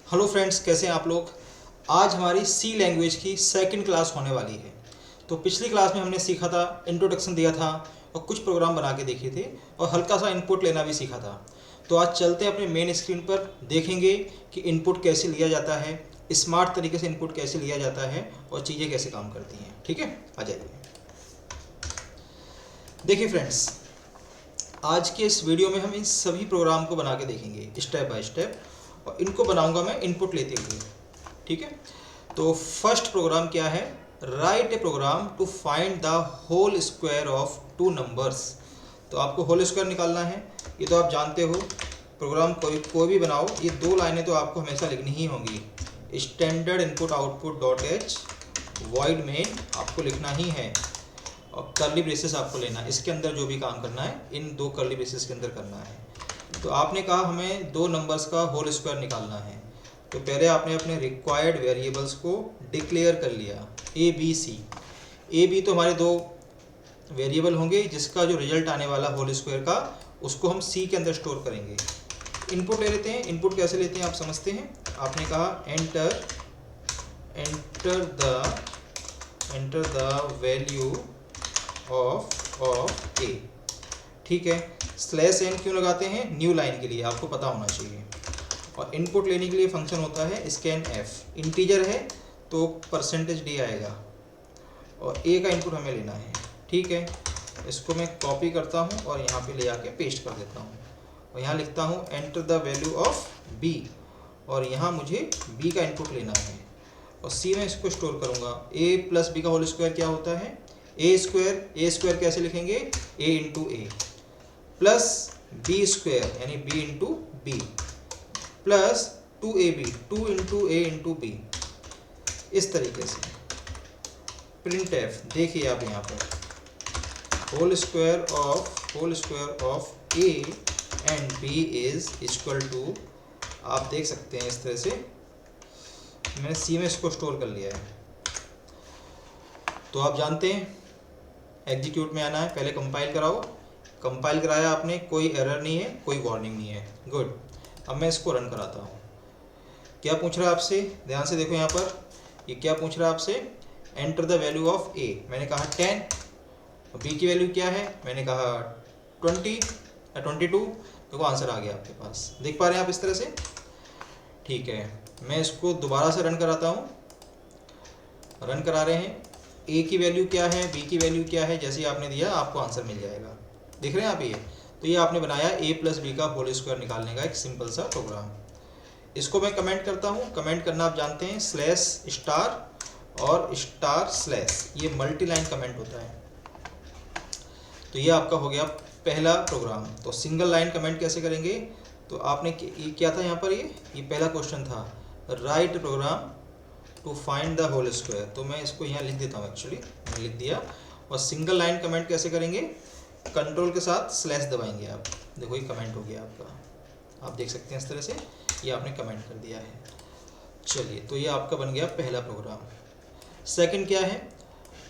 Hello friends, कैसे हैं आप लोग। आज हमारी सी लैंग्वेज की सेकंड क्लास होने वाली है। तो पिछली क्लास में हमने सीखा था, इंट्रोडक्शन दिया था और कुछ प्रोग्राम बना के देखे थे और हल्का सा इनपुट लेना भी सीखा था। तो आज चलते हैं अपने मेन स्क्रीन पर, देखेंगे कि इनपुट कैसे लिया जाता है, स्मार्ट तरीके से इनपुट कैसे लिया जाता है और चीज़ें कैसे काम करती हैं। ठीक है, आ जाइए। देखिए फ्रेंड्स, आज के इस वीडियो में हम इन सभी प्रोग्राम को बना के देखेंगे स्टेप बाय स्टेप, और इनको बनाऊंगा मैं इनपुट लेते हुए। ठीक है, तो फर्स्ट प्रोग्राम क्या है, write a program to find the whole square of two numbers. तो आपको होल स्क्वायर निकालना है, ये तो आप जानते हो। प्रोग्राम कोई भी बनाओ, ये दो लाइनें तो आपको हमेशा लिखनी ही होंगी। Standard input output dot H void main आपको लिखना ही है, और कर्ली ब्रेसेस आपको लेना है। इसके अंदर जो भी काम करना है इन दो कर्ली ब्रेसेस के अंदर करना है। तो आपने कहा हमें दो नंबर्स का होल स्क्वायर निकालना है, तो पहले आपने अपने रिक्वायर्ड वेरिएबल्स को डिक्लेयर कर लिया, A B C. A B तो हमारे दो वेरिएबल होंगे, जिसका जो रिजल्ट आने वाला होल स्क्वायर का, उसको हम सी के अंदर स्टोर करेंगे। इनपुट ले लेते हैं। इनपुट कैसे लेते हैं आप समझते हैं। आपने कहा एंटर द वैल्यू ऑफ ए। ठीक है, स्लैश एन क्यों लगाते हैं, न्यू लाइन के लिए, आपको पता होना चाहिए। और इनपुट लेने के लिए फंक्शन होता है स्कैन एफ। इंटीजर है तो परसेंटेज डी आएगा, और ए का इनपुट हमें लेना है। ठीक है, इसको मैं कॉपी करता हूँ और यहाँ पे ले आके पेस्ट कर देता हूँ, और यहाँ लिखता हूँ enter the value of B, और यहाँ मुझे बी का इनपुट लेना है, और सी में इसको स्टोर करूँगा। ए प्लस बी का होल स्क्वायर क्या होता है, ए स्क्वायर कैसे लिखेंगे, A into A, plus B square यानी B into B, plus 2ab 2 into A into B. इस तरीके से प्रिंट एफ, देखिए आप यहाँ पर whole square of A and B is equal to, आप देख सकते हैं इस तरह से मैंने सी में इसको स्टोर कर लिया है। तो आप जानते हैं एग्जीक्यूट में आना है, पहले कंपाइल कराओ। कंपाइल कराया आपने, कोई एरर नहीं है, कोई वार्निंग नहीं है, गुड। अब मैं इसको रन कराता हूँ। क्या पूछ रहा है आपसे, ध्यान से देखो यहाँ पर, ये क्या पूछ रहा है आपसे, एंटर द वैल्यू ऑफ ए। मैंने कहा 10, बी की वैल्यू क्या है, मैंने कहा 22। देखो आंसर आ गया आपके पास, देख पा रहे हैं आप इस तरह से। ठीक है, मैं इसको दोबारा से रन कराता हूँ। रन करा रहे हैं, ए की वैल्यू क्या है, बी की वैल्यू क्या है, जैसे आपने दिया आपको आंसर मिल जाएगा। देख रहे हैं आप ये, तो ये आपने बनाया ए प्लस बी का होल स्क्वायर निकालने का एक सिंपल सा प्रोग्राम। इसको मैं कमेंट करता हूँ। कमेंट करना आप जानते हैं, स्लैश स्टार और स्टार स्लैश, ये मल्टी लाइन कमेंट होता है। तो ये आपका हो गया पहला प्रोग्राम। तो सिंगल लाइन कमेंट कैसे करेंगे, तो आपने ये क्या था यहाँ पर, ये पहला क्वेश्चन था, write program to find the whole square. तो मैं इसको यहाँ लिख देता हूँ, एक्चुअली मैं लिख दिया। और सिंगल लाइन कमेंट कैसे करेंगे, कंट्रोल के साथ स्लैश दबाएंगे आप। देखो ये कमेंट हो गया आपका, आप देख सकते हैं इस तरह से, ये आपने कमेंट कर दिया है। चलिए, तो ये आपका बन गया पहला प्रोग्राम। सेकंड क्या है,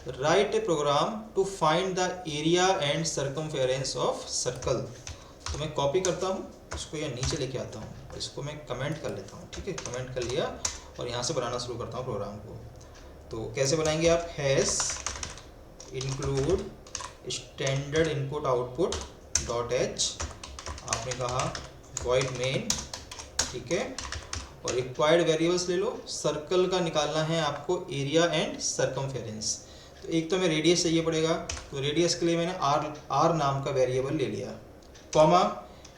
write a program to find the area and circumference of circle. तो मैं कॉपी करता हूँ, इसको यहाँ नीचे लेके आता हूँ, इसको मैं कमेंट कर लेता हूँ। ठीक है, कमेंट कर लिया और यहाँ से बनाना शुरू करता हूँ प्रोग्राम को। तो कैसे बनाएंगे आप, hash include standard input output dot H, आपने कहा वॉइड मेन। ठीक है, और रिक्वायर्ड वेरिएबल्स ले लो। सर्कल का निकालना है आपको एरिया एंड सर्कमफेरेंस। तो एक तो हमें रेडियस चाहिए पड़ेगा, तो रेडियस के लिए मैंने आर नाम का वेरिएबल ले लिया, कॉमा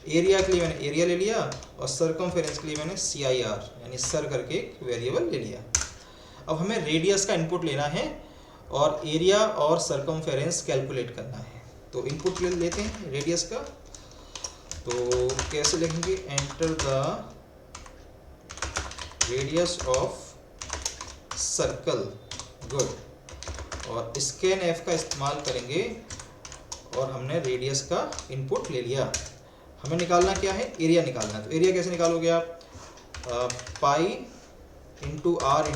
एरिया के लिए मैंने एरिया ले लिया, और सर्कमफेरेंस के लिए मैंने CIR यानी सर करके एक वेरिएबल ले लिया। अब हमें रेडियस का इनपुट लेना है और एरिया और सर्कमफेरेंस कैलकुलेट करना है। तो इनपुट लेते हैं रेडियस का। तो कैसे लिखेंगे, enter the radius of circle, good. और स्कैन एफ का इस्तेमाल करेंगे, और हमने रेडियस का इनपुट ले लिया। हमें निकालना क्या है, एरिया निकालना है। तो एरिया कैसे निकालोगे आप, पाई इंटू आर,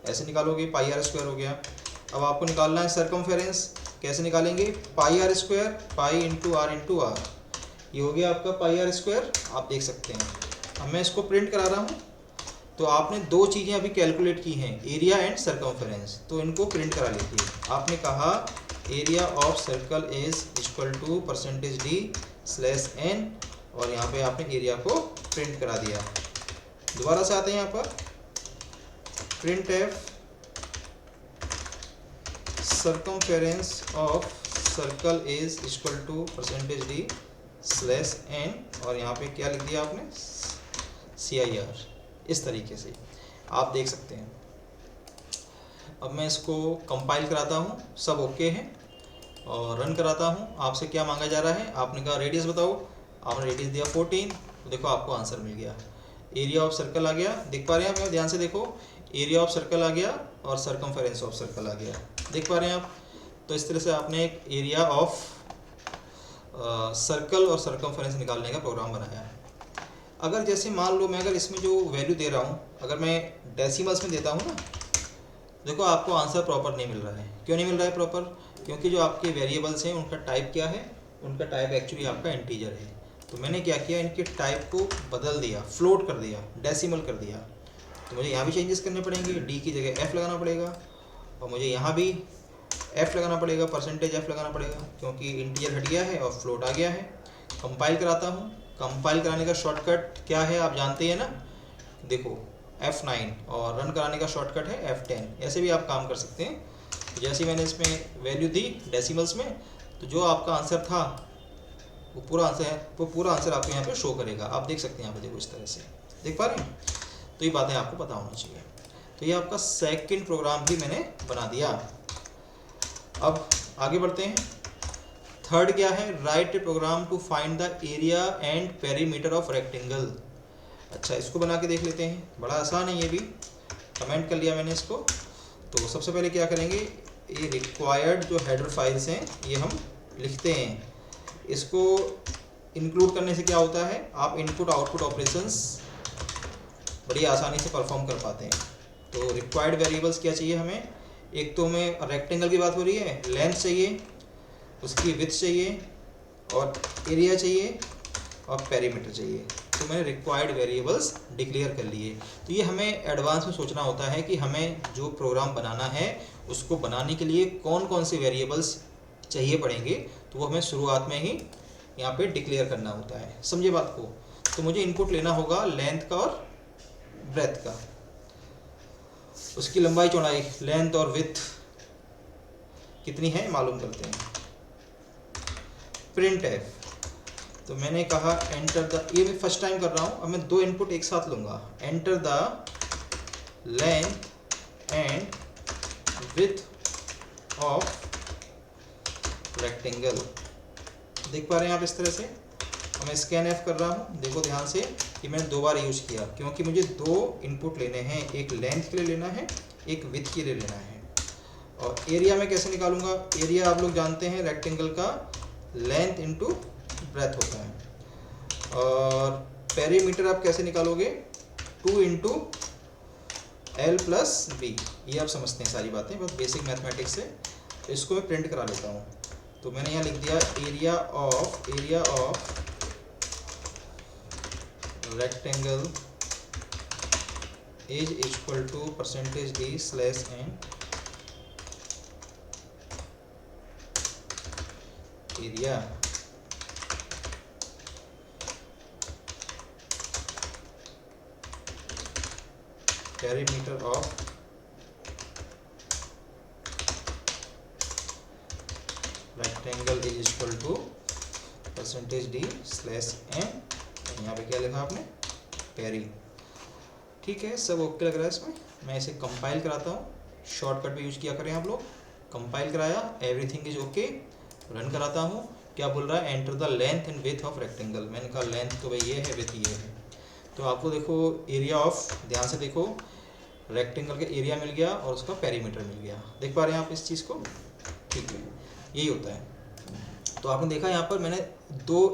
ऐसे निकालोगे, पाई आर स्क्वायर हो गया। अब आपको निकालना है सर्कमफेरेंस, कैसे निकालेंगे, pi R square, pi into R, ये हो गया आपका पाई आर स्क्वायर, आप देख सकते हैं। अब मैं इसको प्रिंट करा रहा हूँ। तो आपने दो चीज़ें अभी कैलकुलेट की हैं, एरिया एंड सर्कमफेरेंस, तो इनको प्रिंट करा लीजिए। आपने कहा area of circle is equal to %d/n, और यहाँ पे आपने एरिया को प्रिंट करा दिया। दोबारा से आते हैं यहाँ पर, print F circumference of circle is equal to %d/n, और यहाँ पे क्या लिख दिया आपने, CIR। इस तरीके से आप देख सकते हैं। अब मैं इसको कंपाइल कराता हूँ, सब ओके है, और रन कराता हूँ। आपसे क्या मांगा जा रहा है, आपने कहा रेडियस बताओ, आपने रेडियस दिया 14, तो देखो आपको आंसर मिल गया। एरिया ऑफ सर्कल आ गया, देख पा रहे हैं आप, ध्यान से देखो, एरिया ऑफ सर्कल आ गया और सर्कमफेरेंस ऑफ सर्कल आ गया, देख पा रहे हैं आप। तो इस तरह से आपने एक एरिया ऑफ सर्कल और सर्कमफेरेंस निकालने का प्रोग्राम बनाया है। अगर जैसे मान लो मैं अगर इसमें जो वैल्यू दे रहा हूँ, अगर मैं डेसिमल्स में देता हूँ ना, देखो आपको आंसर प्रॉपर नहीं मिल रहा है। क्यों नहीं मिल रहा है प्रॉपर? क्योंकि जो आपके वेरिएबल्स हैं उनका टाइप क्या है, उनका टाइप एक्चुअली आपका इंटीजर है। तो मैंने क्या किया, इनके टाइप को बदल दिया, फ्लोट कर दिया, डेसिमल कर दिया। तो मुझे यहाँ भी चेंजेस करने पड़ेंगे, डी की जगह एफ लगाना पड़ेगा, और मुझे यहाँ भी एफ लगाना पड़ेगा, %f लगाना पड़ेगा, क्योंकि इंटीजर हट गया है और फ्लोट आ गया है। कंपाइल कराता हूँ, कंपाइल कराने का शॉर्टकट क्या है आप जानते हैं ना, देखो F9, और रन कराने का शॉर्टकट है F10। ऐसे भी आप काम कर सकते हैं। जैसे मैंने इसमें वैल्यू दी डेसिमल्स में, तो जो आपका आंसर था वो पूरा आंसर है, वो पूरा आंसर आपको यहाँ पे शो करेगा। आप देख सकते हैं यहाँ पे, देखो इस तरह से, देख पा रहे हैं। तो ये बातें आपको पता होना चाहिए। तो ये आपका सेकंड प्रोग्राम भी मैंने बना दिया। अब आगे बढ़ते हैं। थर्ड क्या है, write a program to find the area and perimeter of rectangle. अच्छा, इसको बना के देख लेते हैं, बड़ा आसान है ये भी, कमेंट कर लिया मैंने इसको। तो सबसे पहले क्या करेंगे, ये रिक्वायर्ड जो हेडर फाइल्स हैं ये हम लिखते हैं। इसको इंक्लूड करने से क्या होता है, आप इनपुट आउटपुट ऑपरेशंस बड़ी आसानी से परफॉर्म कर पाते हैं। तो रिक्वायर्ड वेरिएबल्स क्या चाहिए हमें, एक तो हमें रेक्टेंगल की बात हो रही है, लेंथ चाहिए, उसकी विड्थ चाहिए, और एरिया चाहिए, और पेरीमीटर चाहिए। तो मैंने रिक्वायर्ड वेरिएबल्स डिक्लेयर कर लिए। तो ये हमें एडवांस में सोचना होता है कि हमें जो प्रोग्राम बनाना है उसको बनाने के लिए कौन कौन से वेरिएबल्स चाहिए पड़ेंगे, तो वो हमें शुरुआत में ही यहाँ पे डिक्लेयर करना होता है। समझे बात को? तो मुझे इनपुट लेना होगा लेंथ का और ब्रेथ का, उसकी लंबाई चौड़ाई, लेंथ और विड्थ कितनी है मालूम करते हैं। प्रिंट एफ, तो मैंने कहा एंटर द, ये मैं फर्स्ट टाइम कर रहा हूँ, अब मैं दो इनपुट एक साथ लूँगा, enter the length and width of rectangle. देख पा रहे हैं आप इस तरह से। अब मैं स्कैन एफ कर रहा हूँ, देखो ध्यान से कि मैंने दो बार यूज किया, क्योंकि मुझे दो इनपुट लेने हैं, एक लेंथ के लिए लेना है, एक विड्थ के लिए लेना है। और एरिया में कैसे निकालूंगा, एरिया आप लोग जानते हैं रेक्टेंगल का लेंथ इंटू ब्रेथ होता है। और पेरीमीटर आप कैसे निकालोगे, 2 इंटू L प्लस B। ये आप समझते हैं सारी बातें, बहुत बेसिक मैथमेटिक्स है। तो इसको मैं प्रिंट करा लेता हूँ। तो मैंने यहाँ लिख दिया area of rectangle is equal to %d/n area perimeter of rectangle is equal to %d/n। यहाँ पे क्या लिखा आपने, पेरी। ठीक है, सब ओके लग रहा है इसमें। मैं इसे कंपाइल कराता हूँ, शॉर्टकट भी यूज किया करें आप लोग। कंपाइल कराया, एवरीथिंग इज ओके, रन कराता हूँ। क्या बोल रहा है, enter the length and width of rectangle. मैंने कहा लेंथ तो भाई ये है, विड्थ ये है। तो आपको देखो एरिया ऑफ, ध्यान से देखो, रेक्टेंगल का एरिया मिल गया और उसका पेरीमीटर मिल गया। देख पा रहे हैं आप इस चीज़ को? ठीक है, यही होता है। तो आपने देखा यहाँ पर मैंने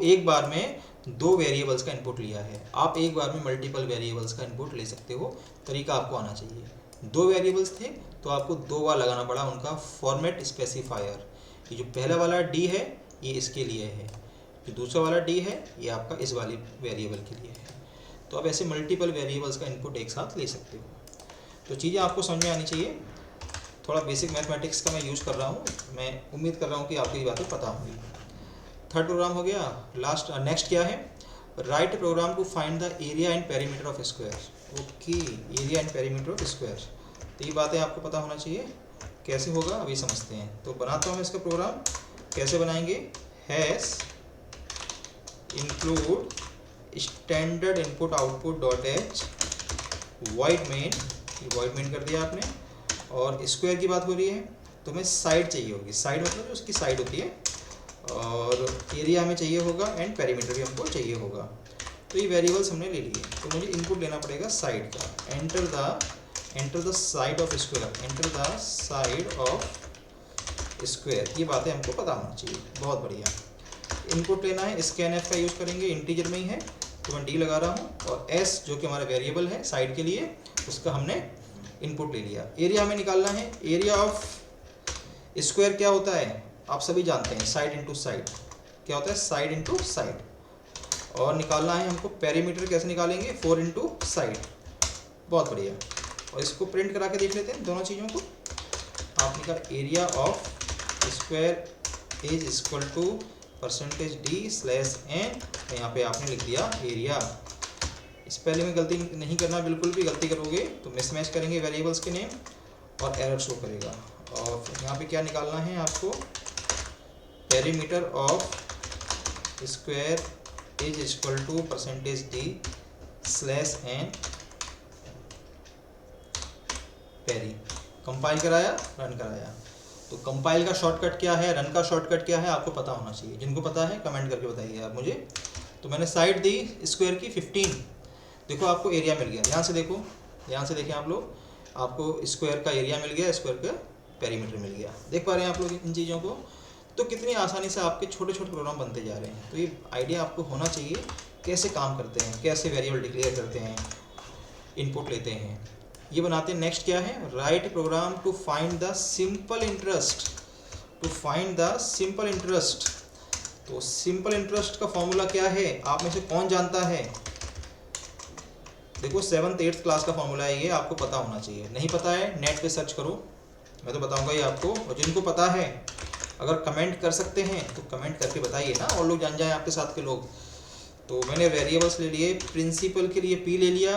एक बार में दो वेरिएबल्स का इनपुट लिया है। आप एक बार में मल्टीपल वेरिएबल्स का इनपुट ले सकते हो, तरीका आपको आना चाहिए। दो वेरिएबल्स थे तो आपको दो बार लगाना पड़ा उनका फॉर्मेट स्पेसिफायर। ये जो पहला वाला डी है ये इसके लिए है, जो दूसरा वाला डी है ये आपका इस वाली वेरिएबल के लिए है। तो आप ऐसे मल्टीपल वेरिएबल्स का इनपुट एक साथ ले सकते हो। तो चीज़ें आपको समझ में आनी चाहिए। थोड़ा बेसिक मैथमेटिक्स का मैं यूज़ कर रहा हूँ, मैं उम्मीद कर रहा हूँ कि आपको ये बातें पता होंगी। थर्ड प्रोग्राम हो गया। नेक्स्ट क्या है, write program to find the area and perimeter of square. Okay, area and perimeter of square, तो ये बातें आपको पता होना चाहिए। कैसे होगा अभी समझते हैं। तो बनाता हूँ मैं इसका प्रोग्राम, कैसे बनाएंगे। Hash include standard input output dot H void main, void main कर दिया आपने। और स्क्वायर की बात हो रही है तो हमें साइड चाहिए होगी, साइड मतलब जो उसकी साइड होती है, और एरिया हमें चाहिए होगा एंड पेरीमीटर भी हमको चाहिए होगा। तो ये वेरिएबल्स हमने ले लिए, तो मुझे इनपुट लेना पड़ेगा साइड का। Enter the side of square, enter the side of square, ये बातें हमको पता होना चाहिए। बहुत बढ़िया। इनपुट लेना है, स्कैनएफ का यूज़ करेंगे, इंटीजर में ही है तो मैं डी लगा रहा हूँ, और एस जो कि हमारा वेरिएबल है साइड के लिए, उसका हमने इनपुट ले लिया। एरिया हमें निकालना है। एरिया ऑफ स्क्वायर क्या होता है आप सभी जानते हैं, साइड इंटू साइड। क्या होता है, साइड इंटू साइड। और निकालना है हमको पेरीमीटर, कैसे निकालेंगे, 4 इंटू साइड। बहुत बढ़िया। और इसको प्रिंट करा के देख लेते हैं दोनों चीज़ों को। आपने कहा area of square is equal to percentage D slash N, यहाँ पे आपने लिख दिया एरिया। स्पेलिंग में गलती नहीं करना, बिल्कुल भी गलती करोगे तो मिसमैच करेंगे वेरिएबल्स के नेम और एरर शो करेगा। और यहाँ पे क्या निकालना है आपको, perimeter of square is equal to percentage D slash N peri. Compile कराया, रन कराया। तो कंपाइल का शॉर्टकट क्या है, रन का शॉर्टकट क्या है, आपको पता होना चाहिए। जिनको पता है कमेंट करके बताइए आप मुझे। तो मैंने साइड दी स्क्वायर की 15, देखो आपको एरिया मिल गया। ध्यान से देखो, ध्यान से देखें आप लोग, आपको स्क्वायर का एरिया मिल गया, स्क्वायर का पेरीमीटर मिल गया। देख पा रहे हैं आप लोग इन चीज़ों को। तो कितनी आसानी से आपके छोटे छोटे प्रोग्राम बनते जा रहे हैं। तो ये आइडिया आपको होना चाहिए कैसे काम करते हैं, कैसे वेरिएबल डिक्लेयर करते हैं, इनपुट लेते हैं, ये बनाते हैं। नेक्स्ट क्या है, write program to find the simple interest, to find the simple interest. तो सिंपल इंटरेस्ट का फॉर्मूला क्या है, आप में से कौन जानता है। देखो 7th 8th क्लास का फॉर्मूला है ये, आपको पता होना चाहिए। नहीं पता है नेट पे सर्च करो, मैं तो बताऊंगा ये आपको। और जिनको पता है अगर कमेंट कर सकते हैं तो कमेंट करके बताइए ना, और लोग जान जाएं आपके साथ के लोग। तो मैंने वेरिएबल्स ले लिए, प्रिंसिपल के लिए पी ले लिया,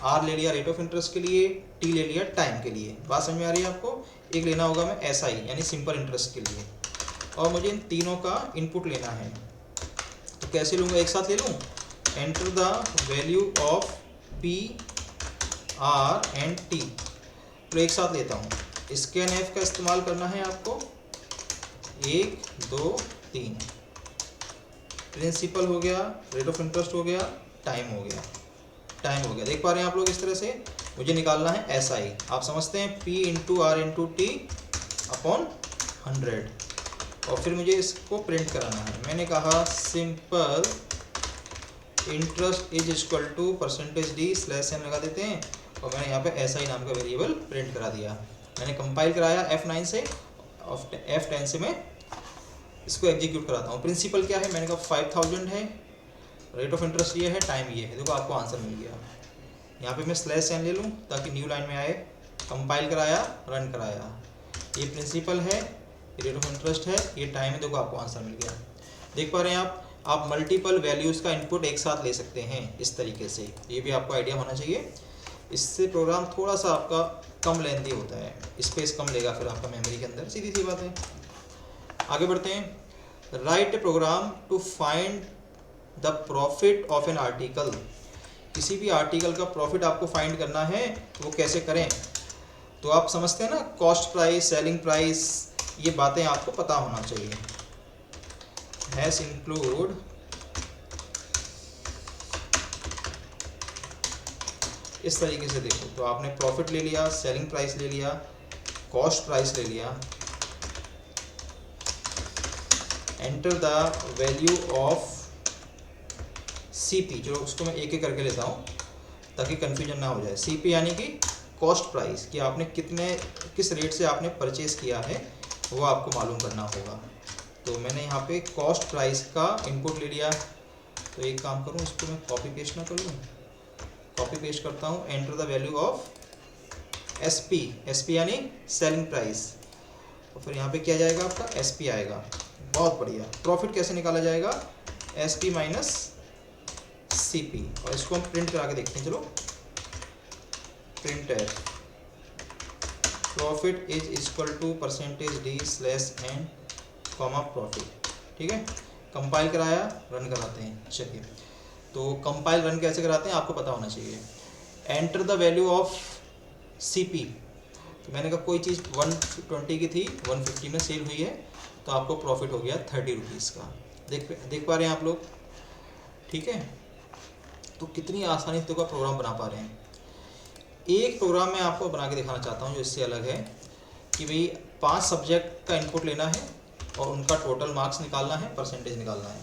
आर ले लिया रेट ऑफ इंटरेस्ट के लिए, टी ले लिया टाइम के लिए। बात समझ में आ रही है आपको। एक लेना होगा मैं एस आई यानी सिंपल इंटरेस्ट के लिए, और मुझे इन तीनों का इनपुट लेना है। तो कैसे लूँगा, एक साथ ले लूँ। Enter the value of P R and T, तो एक साथ लेता हूँ। स्कैनएफ का इस्तेमाल करना है आपको, 1 2 3। प्रिंसिपल हो गया, रेट ऑफ इंटरेस्ट हो गया, टाइम हो गया, टाइम हो गया। देख पा रहे हैं आप लोग। इस तरह से मुझे निकालना है एस आई। आप समझते हैं, P into R into T upon 100। और फिर मुझे इसको प्रिंट कराना है। मैंने कहा simple interest is equal to percentage D slash N लगा देते हैं, और मैंने यहाँ पे एस आई नाम का वेरिएबल प्रिंट करा दिया। मैंने कंपाइल कराया F9 से, F10 से मैं इसको एग्जीक्यूट कराता हूँ। प्रिंसिपल क्या है, मैंने कहा 5000 है, रेट ऑफ इंटरेस्ट ये है, टाइम ये है। देखो आपको आंसर मिल गया। यहाँ पे मैं स्लैश एन ले लूँ ताकि न्यू लाइन में आए। कंपाइल कराया, रन कराया। ये प्रिंसिपल है, ये रेट ऑफ इंटरेस्ट है, ये टाइम है। देखो आपको आंसर मिल गया। देख पा रहे हैं आप मल्टीपल वैल्यूज़ का इनपुट एक साथ ले सकते हैं इस तरीके से। ये भी आपको आइडिया होना चाहिए। इससे प्रोग्राम थोड़ा सा आपका कम लेंथी होता है, स्पेस कम लेगा फिर आपका मेमोरी के अंदर, सीधी सी बात है। आगे बढ़ते हैं। Write program to find the profit of an article. किसी भी आर्टिकल का प्रॉफिट आपको फाइंड करना है, तो वो कैसे करें। तो आप समझते हैं ना, कॉस्ट प्राइस, सेलिंग प्राइस, ये बातें आपको पता होना चाहिए। हैश इंक्लूड इस तरीके से देखो। तो आपने प्रॉफिट ले लिया, सेलिंग प्राइस ले लिया, कॉस्ट प्राइस ले लिया। Enter the value of CP, जो उसको मैं एक एक करके लेता हूँ ताकि कंफ्यूजन ना हो जाए। सीपी यानी कि कॉस्ट प्राइस, कि आपने किस रेट से आपने परचेज किया है वो आपको मालूम करना होगा। तो मैंने यहाँ पे कॉस्ट प्राइस का इनपुट ले लिया। तो एक काम करूँ, इसको मैं कॉपी पेस्ट ना करूँ, कॉपी पेस्ट करता हूँ, enter the value of SP, SP यानी सेलिंग प्राइस, और फिर यहाँ पे क्या जाएगा आपका एसपी आएगा। बहुत बढ़िया। प्रॉफिट कैसे निकाला जाएगा, एसपी माइनस सीपी, और इसको हम प्रिंट करा के देखते हैं। चलो, प्रिंट है profit is equal to percentage D slash N comma profit. ठीक है, कंपाइल कराया, रन कराते हैं। चलिए, तो कंपाइल रन कैसे कराते हैं आपको पता होना चाहिए। Enter the value of CP, तो मैंने कहा कोई चीज़ 120 की थी, 150 में सेल हुई है, तो आपको प्रॉफिट हो गया 30 रुपीज़ का। देख पा रहे हैं आप लोग? ठीक है, तो कितनी आसानी से देखो प्रोग्राम बना पा रहे हैं। एक प्रोग्राम मैं आपको बना के दिखाना चाहता हूँ जो इससे अलग है, कि भाई 5 सब्जेक्ट का इनपुट लेना है और उनका टोटल मार्क्स निकालना है, परसेंटेज निकालना है।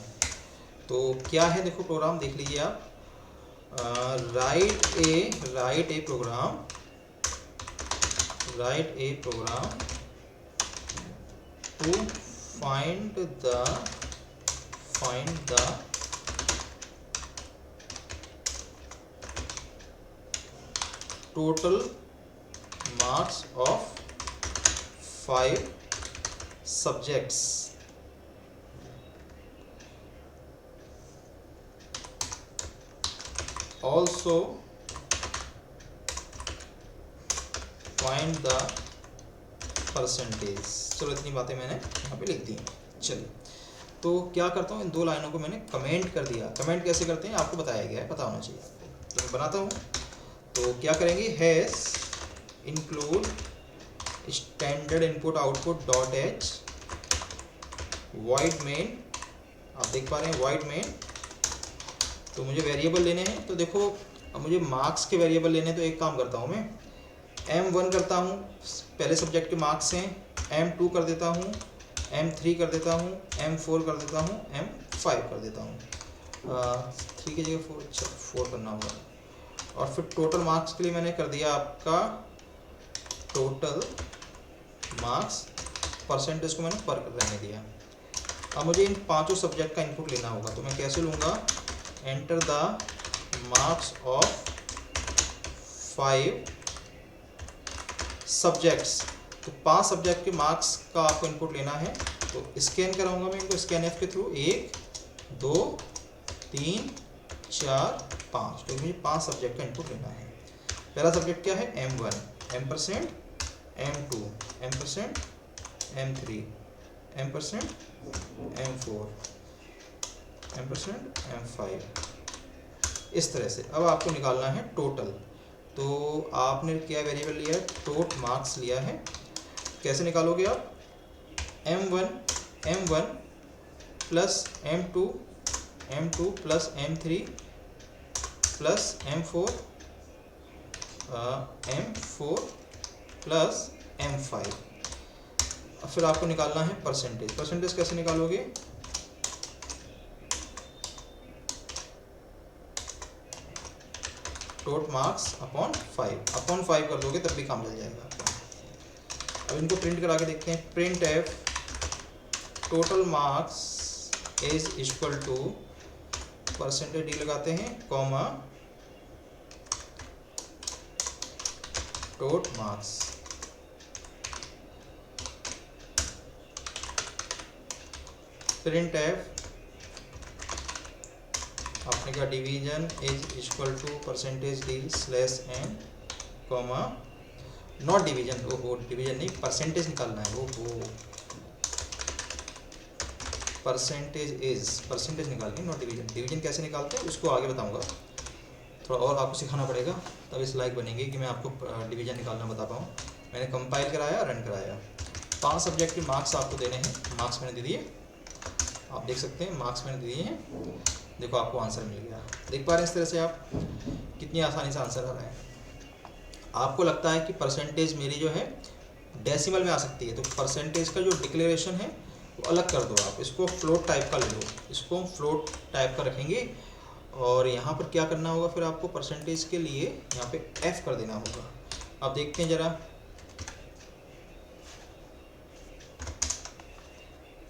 तो क्या है, देखो प्रोग्राम देख लीजिए आप। Write a program to find the total marks of 5 subjects. Also find the percentage. चलो, इतनी बातें मैंने यहाँ पे लिख दी हैं। चलिए, तो क्या करता हूँ, इन 2 लाइनों को मैंने कमेंट कर दिया। कमेंट कैसे करते हैं आपको बताया गया है, पता होना चाहिए आपको। तो मैं बनाता हूँ, तो क्या करेंगे, has include standard input output dot H void main. आप देख पा रहे हैं वॉइड मेन। तो मुझे वेरिएबल लेने हैं, तो देखो अब मुझे मार्क्स के वेरिएबल लेने, तो एक काम करता हूँ मैं, M1 करता हूँ, पहले सब्जेक्ट के मार्क्स हैं, M2 कर देता हूँ, M3 कर देता हूँ, M4 कर देता हूँ, M5 कर देता हूँ। 3 की जगह 4, अच्छा 4 करना होगा। और फिर टोटल मार्क्स के लिए मैंने कर दिया आपका टोटल मार्क्स, परसेंटेज को मैंने पर रहने दिया। अब मुझे इन 5 सब्जेक्ट का इनपुट लेना होगा, तो मैं कैसे लूँगा, enter the marks of 5 subjects. तो 5 सब्जेक्ट के मार्क्स का आपको इनपुट लेना है, तो स्कैन कराऊंगा मैं इनको स्कैन एफ के थ्रू। 1 2 3 4 5, तो मुझे 5 सब्जेक्ट का इनपुट लेना है। पहला सब्जेक्ट क्या है, M1, M%, M2, M%, M3, M%, M4, M%, M5, इस तरह से। अब आपको निकालना है टोटल। तो आपने क्या वेरिएबल लिया है, टोट मार्क्स लिया है। कैसे निकालोगे आप, M1 plus M2 plus M3 plus M4 plus M5। फिर आपको निकालना है परसेंटेज। परसेंटेज कैसे निकालोगे, टोट मार्क्स अपॉन 5 कर दोगे तब भी काम चल जाएगा आपका। अब इनको प्रिंट करा के देखते हैं। Printf total marks is equal to percentage D लगाते हैं, comma tot marks. Printf आपने कहा division is equal to percentage D slash N, comma not division, ओहो डिवीजन नहीं, परसेंटेज निकालना है, ओहो परसेंटेज निकालनी, नॉट डिवीजन। डिवीजन कैसे निकालते हैं उसको आगे बताऊंगा, थोड़ा और आपको सिखाना पड़ेगा, तब इस लायक बनेंगे कि मैं आपको डिवीजन निकालना बता पाऊँ। मैंने कंपाइल कराया, रन कराया। 5 सब्जेक्ट के मार्क्स आपको देने हैं। मार्क्स मैंने दे दिए, आप देख सकते हैं मार्क्स मैंने दिए हैं। देखो आपको आंसर मिल गया। देख पा रहे हैं इस तरह से आप कितनी आसानी से आंसर आ रहा है। आपको लगता है कि परसेंटेज मेरी जो है डेसिमल में आ सकती है, तो परसेंटेज का जो डिक्लेरेशन है वो अलग कर दो आप, इसको फ्लोट टाइप का ले लो, इसको हम फ्लोट टाइप का रखेंगे। और यहाँ पर क्या करना होगा फिर आपको, परसेंटेज के लिए यहाँ पे F कर देना होगा। अब देखते हैं जरा,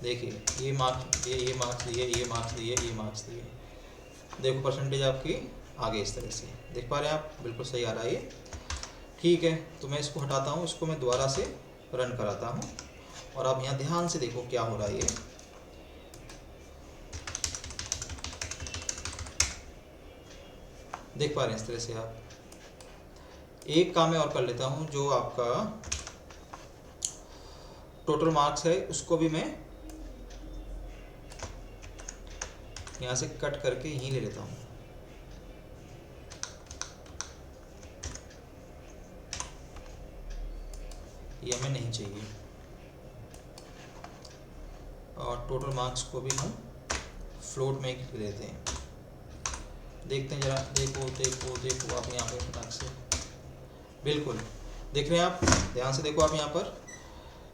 देखिए ये मार्क्स दिए, ये मार्क्स दिए, ये मार्क्स दिए, ये मार्क्स दिए। देखो परसेंटेज आपकी आगे इस तरह से देख पा रहे हैं आप, बिल्कुल सही आ रहा है ये। ठीक है, तो मैं इसको हटाता हूँ, इसको मैं दोबारा से रन कराता हूँ और आप यहाँ ध्यान से देखो क्या हो रहा है ये। देख पा रहे हैं इस तरह से आप। एक काम मैं और कर लेता हूँ, जो आपका टोटल मार्क्स है उसको भी मैं यहाँ से कट करके यहीं ले लेता हूँ। ये हमें नहीं चाहिए। और टोटल मार्क्स को भी हम फ्लोट में ले लेते हैं। देखते हैं जरा, देखो देखो देखो आप यहाँ पे फटाक से, बिल्कुल देख रहे हैं आप, ध्यान से देखो आप यहाँ पर।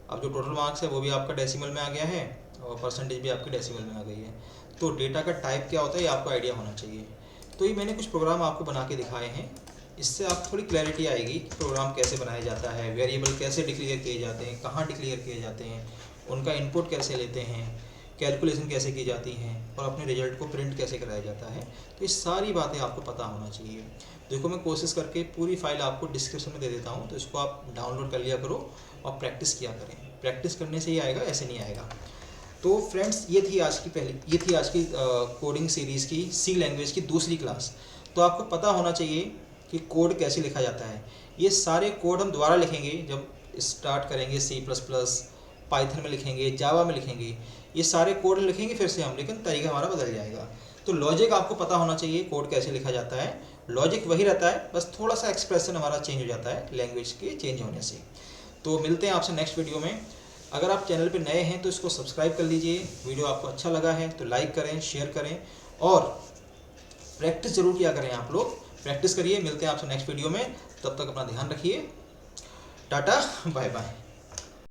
अब जो टोटल मार्क्स है वो भी आपका डेसिमल में आ गया है और परसेंटेज भी आपकी डेसिमल में आ गई है। तो डेटा का टाइप क्या होता है ये आपको आइडिया होना चाहिए। तो ये मैंने कुछ प्रोग्राम आपको बना के दिखाए हैं, इससे आप थोड़ी क्लैरिटी आएगी कि प्रोग्राम कैसे बनाया जाता है, वेरिएबल कैसे डिक्लेयर किए जाते हैं, कहाँ डिक्लेयर किए जाते हैं, उनका इनपुट कैसे लेते हैं, कैलकुलेशन कैसे की जाती हैं और अपने रिजल्ट को प्रिंट कैसे कराया जाता है। तो ये सारी बातें आपको पता होना चाहिए। देखो मैं कोशिश करके पूरी फाइल आपको डिस्क्रिप्शन में दे देता हूँ, तो इसको आप डाउनलोड कर लिया करो और प्रैक्टिस किया करें। प्रैक्टिस करने से ही आएगा, ऐसे नहीं आएगा। तो फ्रेंड्स ये थी आज की कोडिंग सीरीज़ की सी लैंग्वेज की दूसरी क्लास। तो आपको पता होना चाहिए कि कोड कैसे लिखा जाता है। ये सारे कोड हम दोबारा लिखेंगे जब स्टार्ट करेंगे C++, पाइथन में लिखेंगे, जावा में लिखेंगे, ये सारे कोड लिखेंगे फिर से हम, लेकिन तरीका हमारा बदल जाएगा। तो लॉजिक आपको पता होना चाहिए कोड कैसे लिखा जाता है। लॉजिक वही रहता है, बस थोड़ा सा एक्सप्रेशन हमारा चेंज हो जाता है लैंग्वेज के चेंज होने से। तो मिलते हैं आपसे नेक्स्ट वीडियो में। अगर आप चैनल पे नए हैं तो इसको सब्सक्राइब कर लीजिए। वीडियो आपको अच्छा लगा है तो लाइक करें, शेयर करें और प्रैक्टिस ज़रूर किया करें। आप लोग प्रैक्टिस करिए। मिलते हैं आपसे नेक्स्ट वीडियो में, तब तक अपना ध्यान रखिए। Tata bye bye.